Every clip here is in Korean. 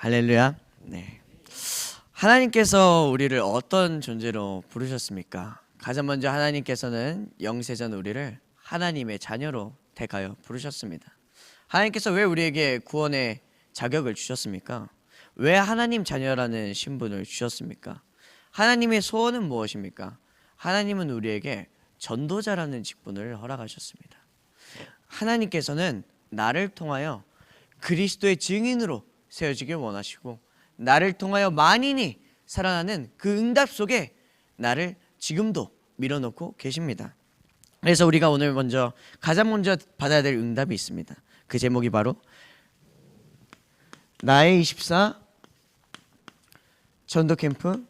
할렐루야. 네. 하나님께서 우리를 어떤 존재로 부르셨습니까? 가장 먼저 하나님께서는 영세전 우리를 하나님의 자녀로 택하여 부르셨습니다. 하나님께서 왜 우리에게 구원의 자격을 주셨습니까? 왜 하나님 자녀라는 신분을 주셨습니까? 하나님의 소원은 무엇입니까? 하나님은 우리에게 전도자라는 직분을 허락하셨습니다. 하나님께서는 나를 통하여 그리스도의 증인으로 세워지길 원하시고, 나를 통하여 만인이 살아나는 그 응답 속에 나를 지금도 밀어넣고 계십니다. 그래서 우리가 오늘 가장 먼저 받아야 될 응답이 있습니다. 그 제목이 바로 나의 24 전도 캠프,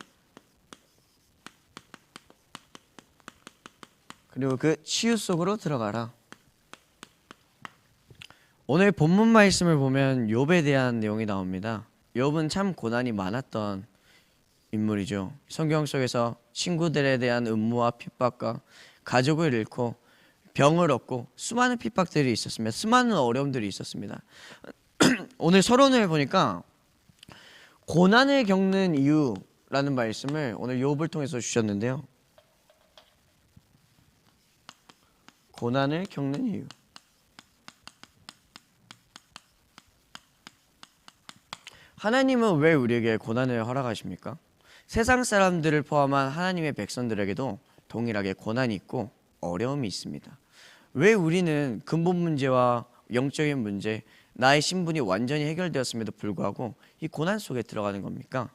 그리고 그 치유 속으로 들어가라. 오늘 본문 말씀을 보면 욥에 대한 내용이 나옵니다. 욥은 참 고난이 많았던 인물이죠. 성경 속에서 친구들에 대한 음모와 핍박과 가족을 잃고 병을 얻고 수많은 핍박들이 있었습니다. 수많은 어려움들이 있었습니다. 오늘 서론을 보니까 고난을 겪는 이유라는 말씀을 오늘 욥을 통해서 주셨는데요. 고난을 겪는 이유. 하나님은 왜 우리에게 고난을 허락하십니까? 세상 사람들을 포함한 하나님의 백성들에게도 동일하게 고난이 있고 어려움이 있습니다. 왜 우리는 근본 문제와 영적인 문제, 나의 신분이 완전히 해결되었음에도 불구하고 이 고난 속에 들어가는 겁니까?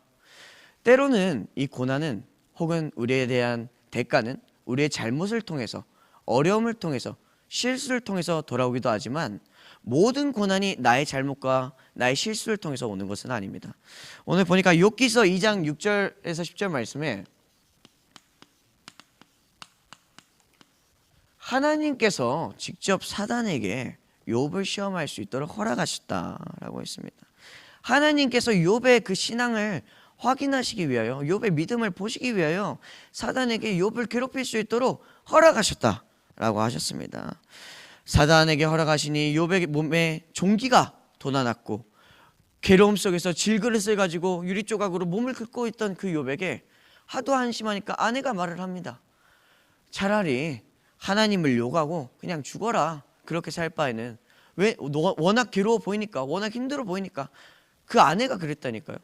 때로는 이 고난은, 혹은 우리에 대한 대가는 우리의 잘못을 통해서, 어려움을 통해서, 실수를 통해서 돌아오기도 하지만, 모든 고난이 나의 잘못과 나의 실수를 통해서 오는 것은 아닙니다. 오늘 보니까 욥기서 2장 6절에서 10절 말씀에 하나님께서 직접 사단에게 욥을 시험할 수 있도록 허락하셨다라고 했습니다. 하나님께서 욥의 그 신앙을 확인하시기 위하여, 욥의 믿음을 보시기 위하여 사단에게 욥을 괴롭힐 수 있도록 허락하셨다라고 하셨습니다. 사단에게 허락하시니 욥의 몸에 종기가 돋아났고, 괴로움 속에서 질그릇을 가지고 유리 조각으로 몸을 긁고 있던 그 욥에게 하도 한심하니까 아내가 말을 합니다. 차라리 하나님을 욕하고 그냥 죽어라. 그렇게 살 바에는. 왜? 워낙 괴로워 보이니까, 워낙 힘들어 보이니까. 그 아내가 그랬다니까요.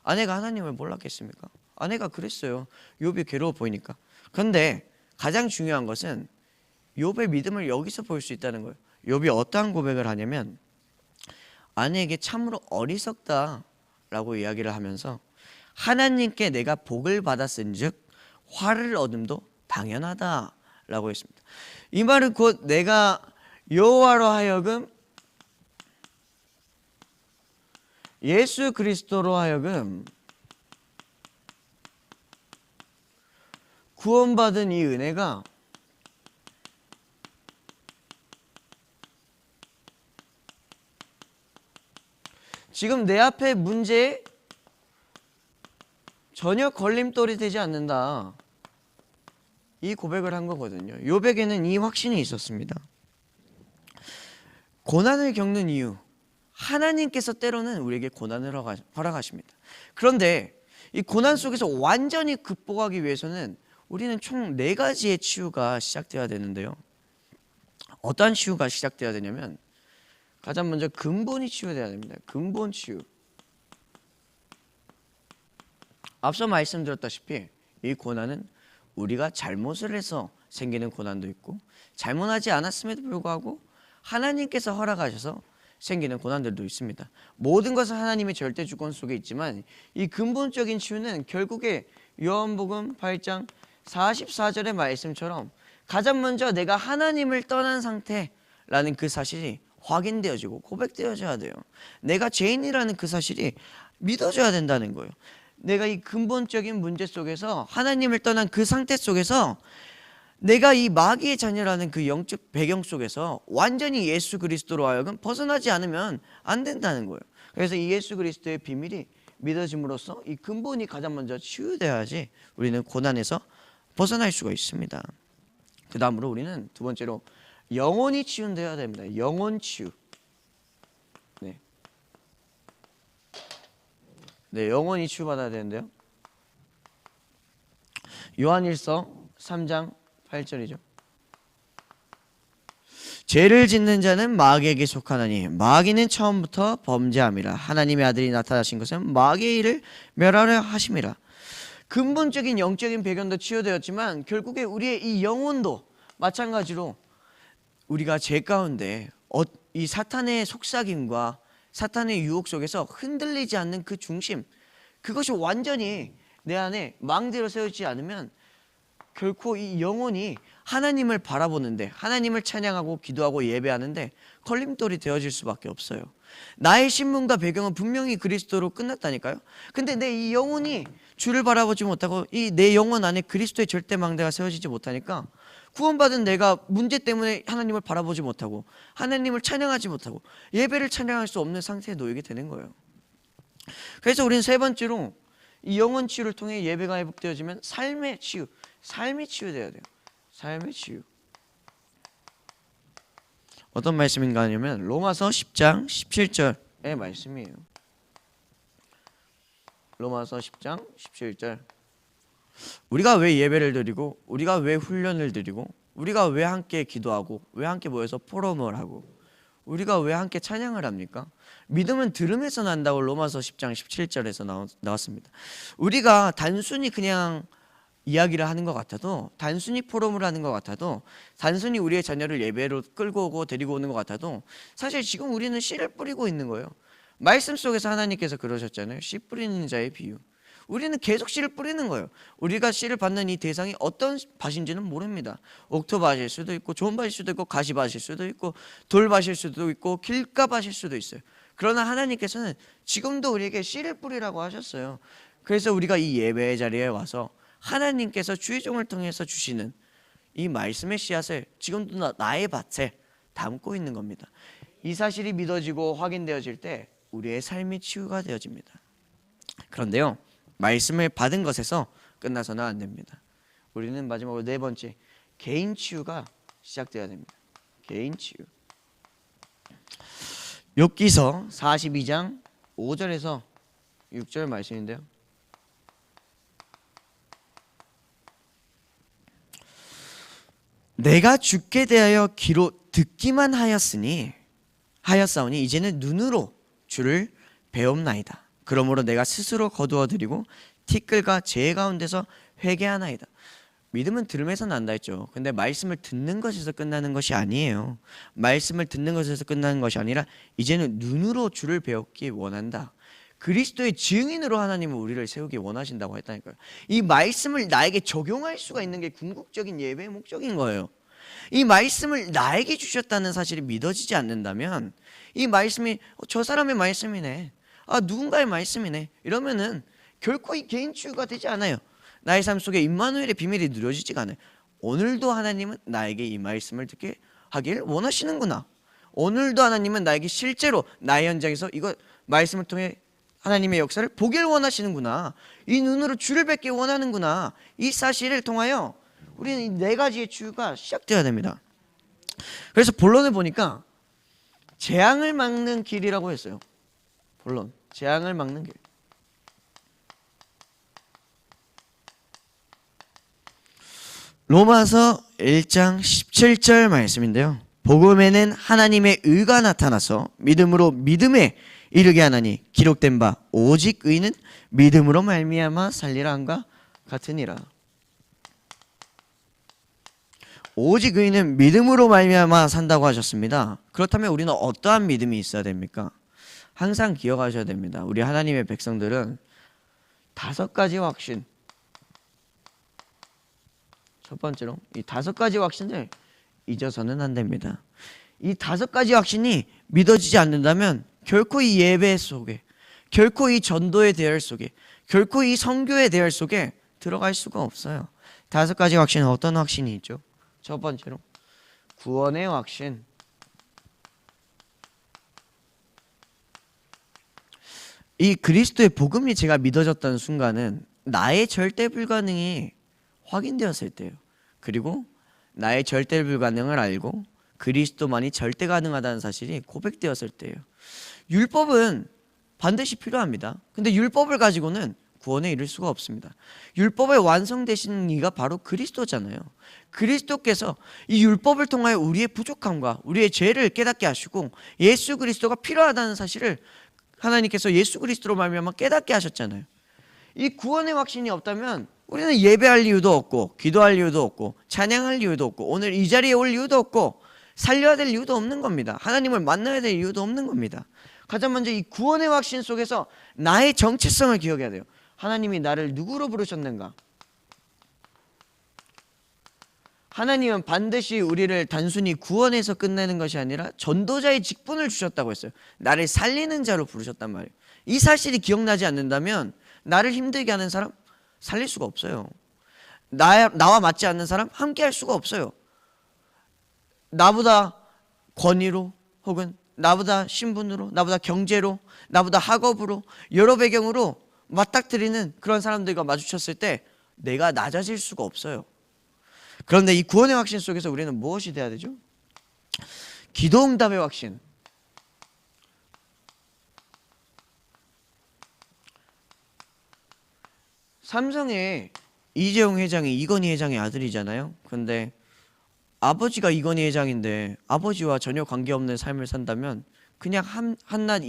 아내가 하나님을 몰랐겠습니까? 아내가 그랬어요. 욥이 괴로워 보이니까. 그런데 가장 중요한 것은 욥의 믿음을 여기서 볼 수 있다는 거예요. 욥이 어떠한 고백을 하냐면, 아내에게 참으로 어리석다라고 이야기를 하면서, 하나님께 내가 복을 받았은즉 화를 얻음도 당연하다라고 했습니다. 이 말은 곧 내가 여호와로 하여금, 예수 그리스도로 하여금 구원받은 이 은혜가 지금 내 앞에 문제에 전혀 걸림돌이 되지 않는다, 이 고백을 한 거거든요. 욥에게는 이 확신이 있었습니다. 고난을 겪는 이유, 하나님께서 때로는 우리에게 고난을 허락하십니다. 그런데 이 고난 속에서 완전히 극복하기 위해서는 우리는 총 4가지의 치유가 시작되어야 되는데요. 어떠한 치유가 시작되어야 되냐면, 가장 먼저 근본이 치유되어야 됩니다. 근본 치유. 앞서 말씀드렸다시피 이 고난은 우리가 잘못을 해서 생기는 고난도 있고, 잘못하지 않았음에도 불구하고 하나님께서 허락하셔서 생기는 고난들도 있습니다. 모든 것은 하나님의 절대 주권 속에 있지만, 이 근본적인 치유는 결국에 요한복음 8장 44절의 말씀처럼 가장 먼저 내가 하나님을 떠난 상태라는 그 사실이 확인되어지고 고백되어져야 돼요. 내가 죄인이라는 그 사실이 믿어져야 된다는 거예요. 내가 이 근본적인 문제 속에서, 하나님을 떠난 그 상태 속에서, 내가 이 마귀의 자녀라는 그 영적 배경 속에서 완전히 예수 그리스도로 하여금 벗어나지 않으면 안 된다는 거예요. 그래서 이 예수 그리스도의 비밀이 믿어짐으로써 이 근본이 가장 먼저 치유돼야지 우리는 고난에서 벗어날 수가 있습니다. 그 다음으로 우리는 두 번째로 영혼이 치유되어야 됩니다. 영혼 치유. 네. 네, 영원히 치유받아야 되는데요. 요한일서 3장 8절이죠. 죄를 짓는 자는 마귀에게 속하나니 마귀는 처음부터 범죄함이라. 하나님의 아들이 나타나신 것은 마귀의 일을 멸하려 하심이라. 근본적인 영적인 배경도 치유되었지만 결국에 우리의 이 영혼도 마찬가지로 우리가 죄 가운데 이 사탄의 속삭임과 사탄의 유혹 속에서 흔들리지 않는 그 중심, 그것이 완전히 내 안에 망대로 세우지 않으면 결코 이 영혼이 하나님을 바라보는데, 하나님을 찬양하고 기도하고 예배하는데 걸림돌이 되어질 수밖에 없어요. 나의 신분과 배경은 분명히 그리스도로 끝났다니까요. 근데 내 이 영혼이 주를 바라보지 못하고 이 내 영혼 안에 그리스도의 절대 망대가 세워지지 못하니까 구원받은 내가 문제 때문에 하나님을 바라보지 못하고 하나님을 찬양하지 못하고 예배를 찬양할 수 없는 상태에 놓이게 되는 거예요. 그래서 우리는 세 번째로 이 영혼 치유를 통해 예배가 회복되어지면 삶이 치유되어야 돼요. 삶의 치유. 어떤 말씀인가 하냐면 로마서 10장 17절의 말씀이에요. 로마서 10장 17절. 우리가 왜 예배를 드리고, 우리가 왜 훈련을 드리고, 우리가 왜 함께 기도하고, 왜 함께 모여서 포럼을 하고, 우리가 왜 함께 찬양을 합니까? 믿음은 들음에서 난다고 로마서 10장 17절에서 나왔습니다. 우리가 단순히 그냥 이야기를 하는 것 같아도, 단순히 포럼을 하는 것 같아도, 단순히 우리의 자녀를 예배로 끌고 오고 데리고 오는 것 같아도 사실 지금 우리는 씨를 뿌리고 있는 거예요. 말씀 속에서 하나님께서 그러셨잖아요. 씨 뿌리는 자의 비유. 우리는 계속 씨를 뿌리는 거예요. 우리가 씨를 받는 이 대상이 어떤 밭인지는 모릅니다. 옥토밭일 수도 있고 좋은 밭일 수도 있고 가시밭일 수도 있고 돌밭일 수도 있고 길가밭일 수도 있어요. 그러나 하나님께서는 지금도 우리에게 씨를 뿌리라고 하셨어요. 그래서 우리가 이 예배의 자리에 와서 하나님께서 주의종을 통해서 주시는 이 말씀의 씨앗을 지금도 나의 밭에 담고 있는 겁니다. 이 사실이 믿어지고 확인되어질 때 우리의 삶이 치유가 되어집니다. 그런데요, 말씀을 받은 것에서 끝나서는 안 됩니다. 우리는 마지막으로 네 번째, 개인 치유가 시작되어야 됩니다. 개인 치유. 욥기서 42장 5절에서 6절 말씀인데요. 내가 주께 대하여 귀로 듣기만 하였사오니 이제는 눈으로 주를 배옵나이다. 그러므로 내가 스스로 거두어드리고 티끌과 재 가운데서 회개하나이다. 믿음은 들음에서 난다 했죠. 근데 말씀을 듣는 것에서 끝나는 것이 아니에요. 말씀을 듣는 것에서 끝나는 것이 아니라 이제는 눈으로 주를 배우기 원한다. 그리스도의 증인으로 하나님은 우리를 세우기 원하신다고 했다니까요. 이 말씀을 나에게 적용할 수가 있는 게 궁극적인 예배의 목적인 거예요. 이 말씀을 나에게 주셨다는 사실이 믿어지지 않는다면, 이 말씀이 저 사람의 말씀이네, 누군가의 말씀이네, 이러면은 결코 이 개인 치유가 되지 않아요. 나의 삶 속에 임마누엘의 비밀이 누려지지가 않아요. 오늘도 하나님은 나에게 이 말씀을 듣게 하길 원하시는구나. 오늘도 하나님은 나에게 실제로 나의 현장에서 이거 말씀을 통해 하나님의 역사를 보길 원하시는구나. 이 눈으로 주를 뵙길 원하는구나. 이 사실을 통하여 우리는 이 네 가지의 치유가 시작되어야 됩니다. 그래서 본론을 보니까 재앙을 막는 길이라고 했어요. 본론, 재앙을 막는 길. 로마서 1장 17절 말씀인데요. 복음에는 하나님의 의가 나타나서 믿음으로 믿음에 이르게 하나니 기록된 바 오직 의는 믿음으로 말미암아 살리라 함과 같으니라. 오직 의는 믿음으로 말미암아 산다고 하셨습니다. 그렇다면 우리는 어떠한 믿음이 있어야 됩니까? 항상 기억하셔야 됩니다. 우리 하나님의 백성들은 5가지 확신, 첫 번째로 이 5가지 확신을 잊어서는 안 됩니다. 이 5가지 확신이 믿어지지 않는다면 결코 이 예배 속에, 결코 이 전도의 대열 속에, 결코 이 선교의 대열 속에 들어갈 수가 없어요. 5가지 확신은 어떤 확신이 있죠? 첫 번째로 구원의 확신. 이 그리스도의 복음이 제가 믿어졌던 순간은 나의 절대 불가능이 확인되었을 때예요. 그리고 나의 절대 불가능을 알고 그리스도만이 절대 가능하다는 사실이 고백되었을 때예요. 율법은 반드시 필요합니다. 근데 율법을 가지고는 구원에 이를 수가 없습니다. 율법의 완성되신 이가 바로 그리스도잖아요. 그리스도께서 이 율법을 통하여 우리의 부족함과 우리의 죄를 깨닫게 하시고 예수 그리스도가 필요하다는 사실을 하나님께서 예수 그리스도로 말미암아 깨닫게 하셨잖아요. 이 구원의 확신이 없다면 우리는 예배할 이유도 없고 기도할 이유도 없고 찬양할 이유도 없고 오늘 이 자리에 올 이유도 없고 살려야 될 이유도 없는 겁니다. 하나님을 만나야 될 이유도 없는 겁니다. 가장 먼저 이 구원의 확신 속에서 나의 정체성을 기억해야 돼요. 하나님이 나를 누구로 부르셨는가? 하나님은 반드시 우리를 단순히 구원해서 끝내는 것이 아니라 전도자의 직분을 주셨다고 했어요. 나를 살리는 자로 부르셨단 말이에요. 이 사실이 기억나지 않는다면 나를 힘들게 하는 사람 살릴 수가 없어요. 나와 맞지 않는 사람 함께 할 수가 없어요. 나보다 권위로 혹은 나보다 신분으로, 나보다 경제로, 나보다 학업으로 여러 배경으로 맞닥뜨리는 그런 사람들과 마주쳤을 때 내가 낮아질 수가 없어요. 그런데 이 구원의 확신 속에서 우리는 무엇이 돼야 되죠? 기도응답의 확신. 삼성의 이재용 회장이 이건희 회장의 아들이잖아요. 근데 아버지가 이건희 회장인데 아버지와 전혀 관계없는 삶을 산다면 그냥 한낱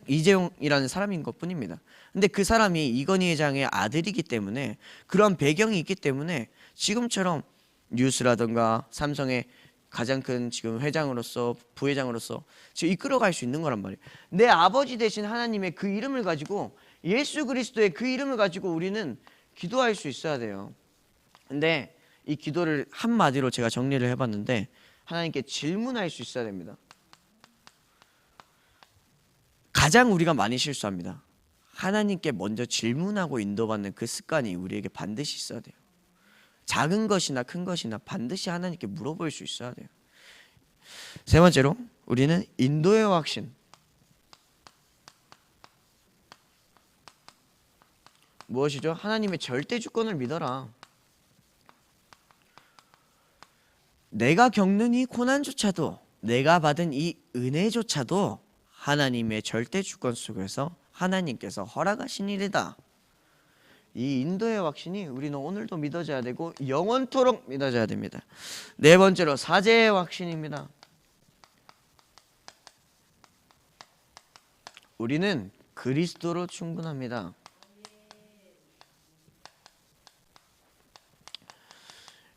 이재용이라는 사람인 것뿐입니다. 근데 그 사람이 이건희 회장의 아들이기 때문에 그런 배경이 있기 때문에 지금처럼 뉴스라든가 삼성의 가장 큰 지금 회장으로서 부회장으로서 지금 이끌어갈 수 있는 거란 말이에요. 내 아버지 대신 하나님의 그 이름을 가지고 예수 그리스도의 그 이름을 가지고 우리는 기도할 수 있어야 돼요. 근데 이 기도를 한마디로 제가 정리를 해봤는데 하나님께 질문할 수 있어야 됩니다. 가장 우리가 많이 실수합니다. 하나님께 먼저 질문하고 인도받는 그 습관이 우리에게 반드시 있어야 돼요. 작은 것이나 큰 것이나 반드시 하나님께 물어볼 수 있어야 돼요. 세 번째로 우리는 인도의 확신. 무엇이죠? 하나님의 절대 주권을 믿어라. 내가 겪는 이 고난조차도 내가 받은 이 은혜조차도 하나님의 절대 주권 속에서 하나님께서 허락하신 일이다. 이 인도의 확신이 우리는 오늘도 믿어져야 되고 영원토록 믿어져야 됩니다. 네 번째로 사제의 확신입니다. 우리는 그리스도로 충분합니다.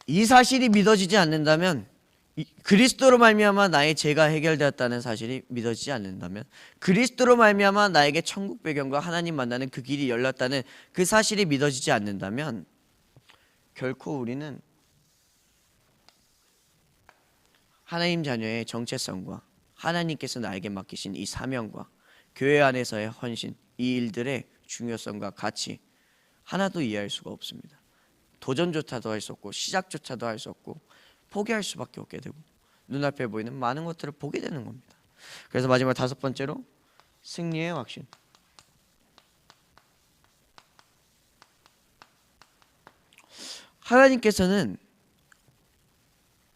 이 사실이 믿어지지 않는다면 그리스도로 말미암아 나의 죄가 해결되었다는 사실이 믿어지지 않는다면 그리스도로 말미암아 나에게 천국 배경과 하나님 만나는 그 길이 열렸다는 그 사실이 믿어지지 않는다면 결코 우리는 하나님 자녀의 정체성과 하나님께서 나에게 맡기신 이 사명과 교회 안에서의 헌신, 이 일들의 중요성과 가치 하나도 이해할 수가 없습니다. 도전조차도 할 수 없고 시작조차도 할 수 없고 포기할 수밖에 없게 되고 눈앞에 보이는 많은 것들을 보게 되는 겁니다. 그래서 마지막 다섯 번째로 승리의 확신. 하나님께서는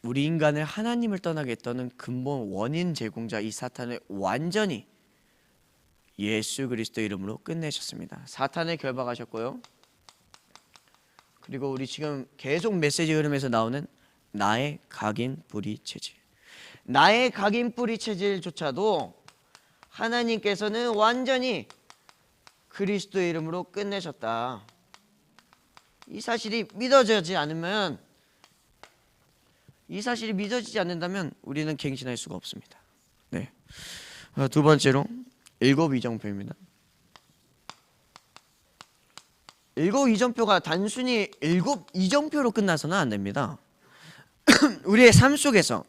우리 인간을 하나님을 떠나게 했던 근본 원인 제공자 이 사탄을 완전히 예수 그리스도 이름으로 끝내셨습니다. 사탄을 결박하셨고요. 그리고 우리 지금 계속 메시지 흐름에서 나오는 나의 각인 뿌리 체질. 나의 각인 뿌리 체질조차도 하나님께서는 완전히 그리스도 이름으로 끝내셨다. 이 사실이 믿어지지 않으면 이 사실이 믿어지지 않는다면 우리는 갱신할 수가 없습니다. 네. 두 번째로 일곱 이정표입니다. 일곱 이정표가 단순히 일곱 이정표로 끝나서는 안 됩니다. 우리의 삶 속에서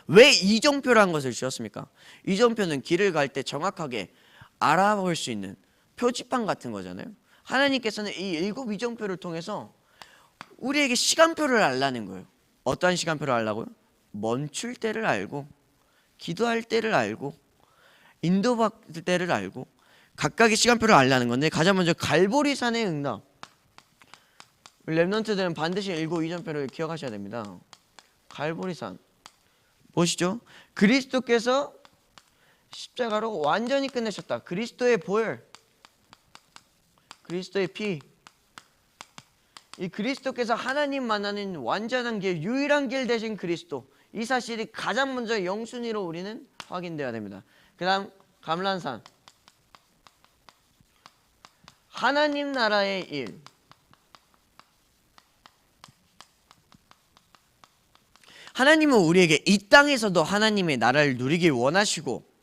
왜 이정표라는 것을 지었습니까? 이정표는 길을 갈 때 정확하게 알아볼 수 있는 표지판 같은 거잖아요. 하나님께서는 이 일곱 이정표를 통해서 우리에게 시간표를 알라는 거예요. 어떠한 시간표를 알라고요? 멈출 때를 알고 기도할 때를 알고 인도받을 때를 알고 각각의 시간표를 알라는 건데 가장 먼저 갈보리산의 응답. 렘넌트들은 반드시 일곱 이정표를 기억하셔야 됩니다. 갈보리산 무엇이죠? 그리스도께서 십자가로 완전히 끝내셨다. 그리스도의 보혈, 그리스도의 피, 이 그리스도께서 하나님 만나는 완전한 길, 유일한 길 되신 그리스도, 이 사실이 가장 먼저 영순위로 우리는 확인되어야 됩니다. 그 다음 감람산, 하나님 나라의 일. 하나님은 우리에게 이 땅에서도 하나님의 나라를 누리길 원하시고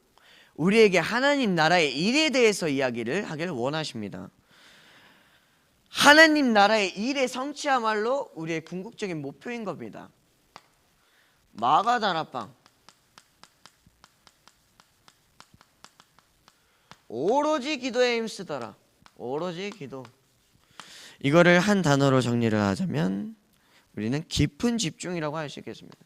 우리에게 하나님 나라의 일에 대해서 이야기를 하길 원하십니다. 하나님 나라의 일의 성취야말로 우리의 궁극적인 목표인 겁니다. 마가다락방, 오로지 기도에 힘쓰더라. 오로지 기도. 이거를 한 단어로 정리를 하자면 우리는 깊은 집중이라고 할 수 있겠습니다.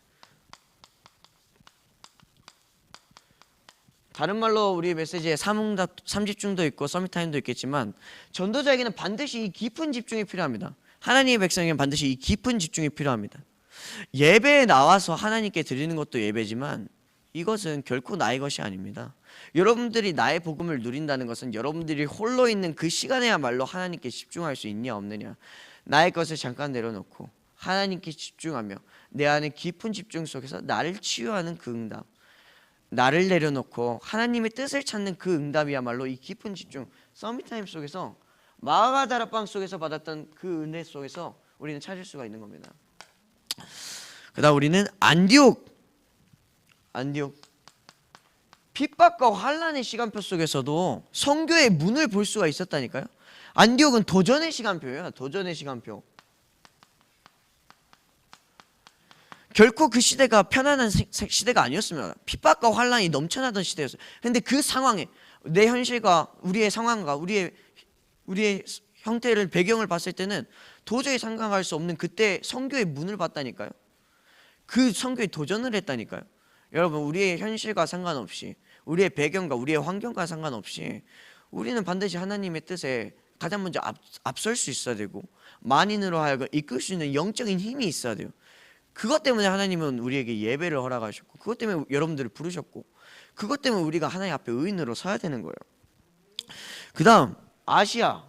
다른 말로 우리 메시지에 삼응답, 삼집중도 있고 서밋타임도 있겠지만 전도자에게는 반드시 이 깊은 집중이 필요합니다. 하나님의 백성에게는 반드시 이 깊은 집중이 필요합니다. 예배에 나와서 하나님께 드리는 것도 예배지만 이것은 결코 나의 것이 아닙니다. 여러분들이 나의 복음을 누린다는 것은 여러분들이 홀로 있는 그 시간에야말로 하나님께 집중할 수 있냐 없느냐, 나의 것을 잠깐 내려놓고 하나님께 집중하며 내 안에 깊은 집중 속에서 나를 치유하는 그 응답, 나를 내려놓고 하나님의 뜻을 찾는 그 응답이야말로 이 깊은 집중, 서밋타임 속에서 마가다락방 속에서 받았던 그 은혜 속에서 우리는 찾을 수가 있는 겁니다. 그다음 우리는 안디옥, 핍박과 환란의 시간표 속에서도 선교의 문을 볼 수가 있었다니까요. 안디옥은 도전의 시간표예요. 도전의 시간표. 결코 그 시대가 편안한 시대가 아니었습니다. 핍박과 환란이 넘쳐나던 시대였어요. 그런데 그 상황에 내 현실과 우리의 상황과 우리의 형태를, 배경을 봤을 때는 도저히 상상할 수 없는 그때 선교의 문을 봤다니까요. 그 선교에 도전을 했다니까요. 여러분, 우리의 현실과 상관없이, 우리의 배경과 우리의 환경과 상관없이 우리는 반드시 하나님의 뜻에 가장 먼저 앞설 수 있어야 되고, 만인으로 하여금 이끌 수 있는 영적인 힘이 있어야 돼요. 그것 때문에 하나님은 우리에게 예배를 허락하셨고, 그것 때문에 여러분들을 부르셨고, 그것 때문에 우리가 하나님 앞에 의인으로 서야 되는 거예요. 그 다음 아시아,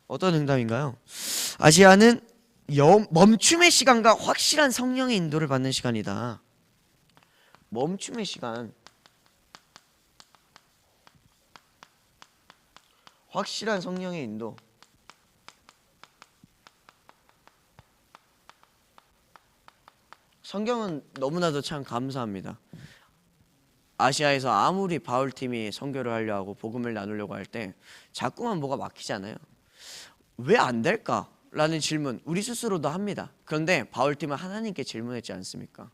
어떤 응답인가요? 아시아는 멈춤의 시간과 확실한 성령의 인도를 받는 시간이다. 멈춤의 시간, 확실한 성령의 인도. 성경은 너무나도 참 감사합니다. 아시아에서 아무리 바울팀이 선교를 하려 하고 복음을 나누려고 할 때 자꾸만 뭐가 막히잖아요. 왜 안 될까? 라는 질문 우리 스스로도 합니다. 그런데 바울팀은 하나님께 질문했지 않습니까?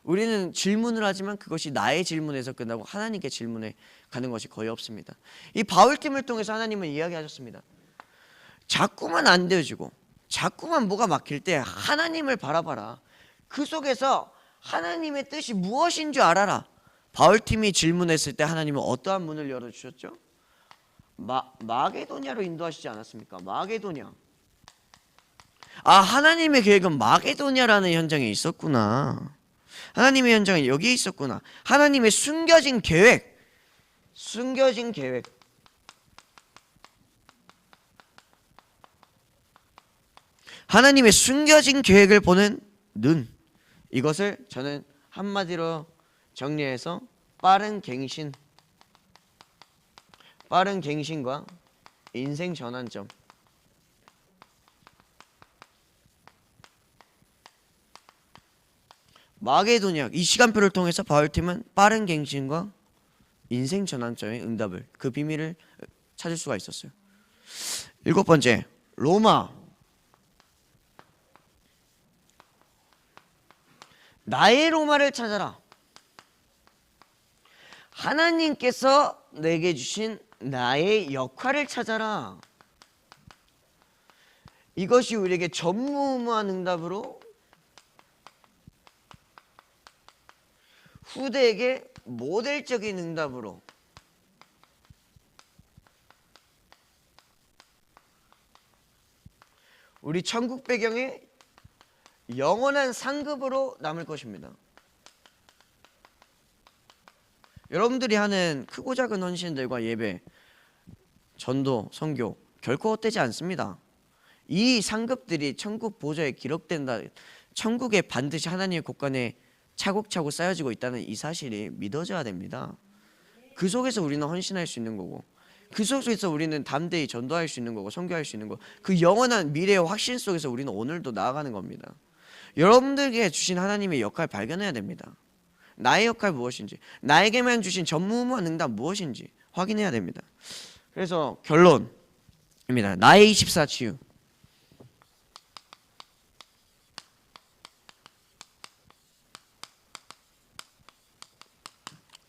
우리는 질문을 하지만 그것이 나의 질문에서 끝나고 하나님께 질문해 가는 것이 거의 없습니다. 이 바울팀을 통해서 하나님은 이야기하셨습니다. 자꾸만 안 되어지고 자꾸만 뭐가 막힐 때 하나님을 바라봐라. 그 속에서 하나님의 뜻이 무엇인 줄 알아라. 바울팀이 질문했을 때 하나님은 어떠한 문을 열어주셨죠? 마게도냐로 인도하시지 않았습니까? 마게도냐. 아, 하나님의 계획은 마게도냐라는 현장에 있었구나. 하나님의 현장은 여기에 있었구나. 하나님의 숨겨진 계획, 하나님의 숨겨진 계획을 보는 눈, 이것을 저는 한마디로 정리해서 빠른 갱신과 인생 전환점. 마게도냐, 이 시간표를 통해서 바울팀은 빠른 갱신과 인생 전환점의 응답을, 그 비밀을 찾을 수가 있었어요. 7번째, 로마. 나의 로마를 찾아라. 하나님께서 내게 주신 나의 역할을 찾아라. 이것이 우리에게 전무후무한 응답으로, 후대에게 모델적인 응답으로, 우리 천국 배경에 영원한 상급으로 남을 것입니다. 여러분들이 하는 크고 작은 헌신들과 예배, 전도, 선교 결코 헛되지 않습니다. 이 상급들이 천국 보좌에 기록된다. 천국에 반드시 하나님의 곳간에 차곡차곡 쌓여지고 있다는 이 사실이 믿어져야 됩니다. 그 속에서 우리는 헌신할 수 있는 거고, 그 속에서 우리는 담대히 전도할 수 있는 거고, 선교할 수 있는 거, 그 영원한 미래의 확신 속에서 우리는 오늘도 나아가는 겁니다. 여러분들에게 주신 하나님의 역할 발견해야 됩니다. 나의 역할 무엇인지, 나에게만 주신 전무후무한 응답 무엇인지 확인해야 됩니다. 그래서 결론입니다. 나의 24 치유.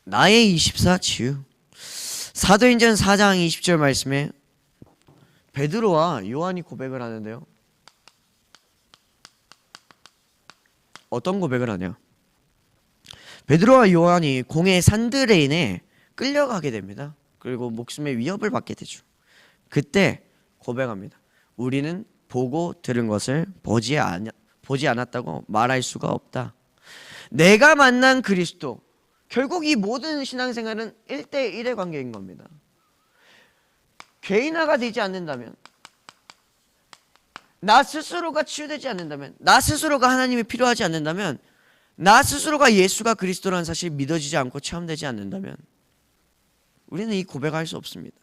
나의 24 치유. 사도행전 4장 20절 말씀에 베드로와 요한이 고백을 하는데요. 어떤 고백을 하냐? 베드로와 요한이 공의 산드레인에 끌려가게 됩니다. 그리고 목숨의 위협을 받게 되죠. 그때 고백합니다. 우리는 보고 들은 것을 보지 않았다고 말할 수가 없다. 내가 만난 그리스도. 결국 이 모든 신앙생활은 1대1의 관계인 겁니다. 개인화가 되지 않는다면, 나 스스로가 치유되지 않는다면, 나 스스로가 하나님이 필요하지 않는다면, 나 스스로가 예수가 그리스도라는 사실이 믿어지지 않고 체험되지 않는다면 우리는 이 고백할 수 없습니다.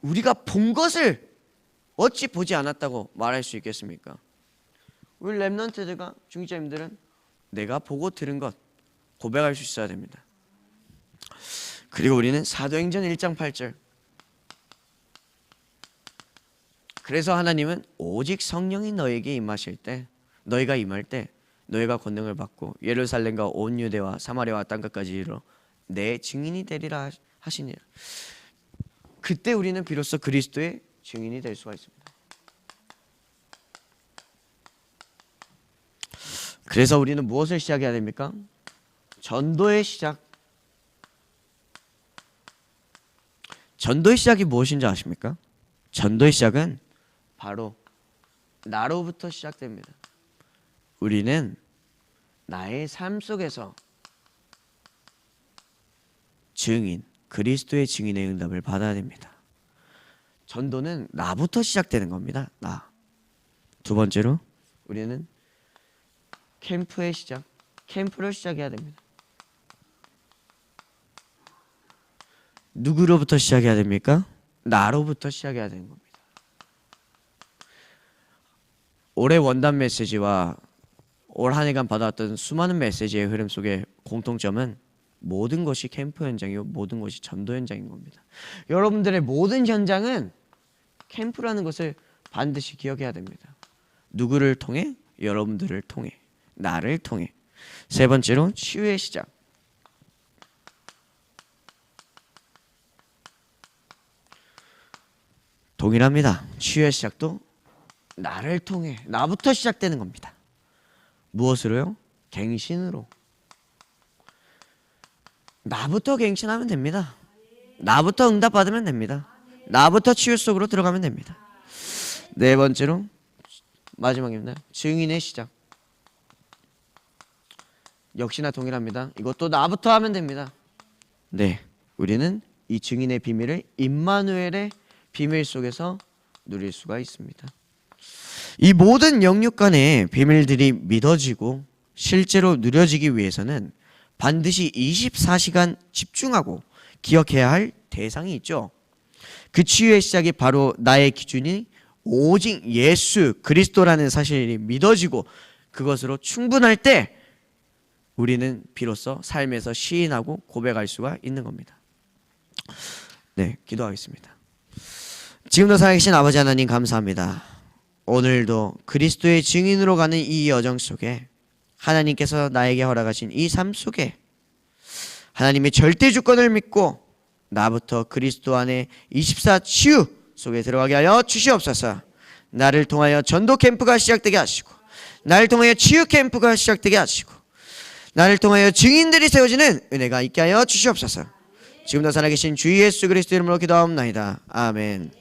우리가 본 것을 어찌 보지 않았다고 말할 수 있겠습니까? 우리 렘넌트들과 중직자님들은 내가 보고 들은 것 고백할 수 있어야 됩니다. 그리고 우리는 사도행전 1장 8절, 그래서 하나님은 오직 성령이 너에게 임하실 때, 너희가 임할 때 너희가 권능을 받고 예루살렘과 온 유대와 사마리아와 땅끝까지 이르러 내 증인이 되리라 하시니라. 그때 우리는 비로소 그리스도의 증인이 될 수가 있습니다. 그래서 우리는 무엇을 시작해야 됩니까? 전도의 시작. 전도의 시작이 무엇인지 아십니까? 전도의 시작은 바로 나로부터 시작됩니다. 우리는 나의 삶 속에서 증인, 그리스도의 증인의 응답을 받아야 됩니다. 전도는 나부터 시작되는 겁니다. 나. 두 번째로 우리는 캠프의 시작, 캠프를 시작해야 됩니다. 누구로부터 시작해야 됩니까? 나로부터 시작해야 되는 겁니다. 올해 원단 메시지와 올 한 해간 받아왔던 수많은 메시지의 흐름 속에 공통점은 모든 것이 캠프 현장이고 모든 것이 전도 현장인 겁니다. 여러분들의 모든 현장은 캠프라는 것을 반드시 기억해야 됩니다. 누구를 통해? 여러분들을 통해, 나를 통해. 세 번째로 치유의 시작. 동일합니다. 치유의 시작도 나를 통해, 나부터 시작되는 겁니다. 무엇으로요? 갱신으로. 나부터 갱신하면 됩니다. 나부터 응답받으면 됩니다. 나부터 치유 속으로 들어가면 됩니다. 네 번째로 마지막입니다. 증인의 시작. 역시나 동일합니다. 이것도 나부터 하면 됩니다. 네, 우리는 이 증인의 비밀을 임마누엘의 비밀 속에서 누릴 수가 있습니다. 이 모든 영육 간의 비밀들이 믿어지고 실제로 누려지기 위해서는 반드시 24시간 집중하고 기억해야 할 대상이 있죠. 그 치유의 시작이 바로 나의 기준이 오직 예수 그리스도라는 사실이 믿어지고 그것으로 충분할 때 우리는 비로소 삶에서 시인하고 고백할 수가 있는 겁니다. 네, 기도하겠습니다. 지금도 살아계신 아버지 하나님 감사합니다. 오늘도 그리스도의 증인으로 가는 이 여정 속에 하나님께서 나에게 허락하신 이 삶 속에 하나님의 절대 주권을 믿고 나부터 그리스도 안에 24 치유 속에 들어가게 하여 주시옵소서. 나를 통하여 전도 캠프가 시작되게 하시고 나를 통하여 치유 캠프가 시작되게 하시고 나를 통하여 증인들이 세워지는 은혜가 있게 하여 주시옵소서. 지금도 살아계신 주 예수 그리스도 이름으로 기도하옵나이다. 아멘.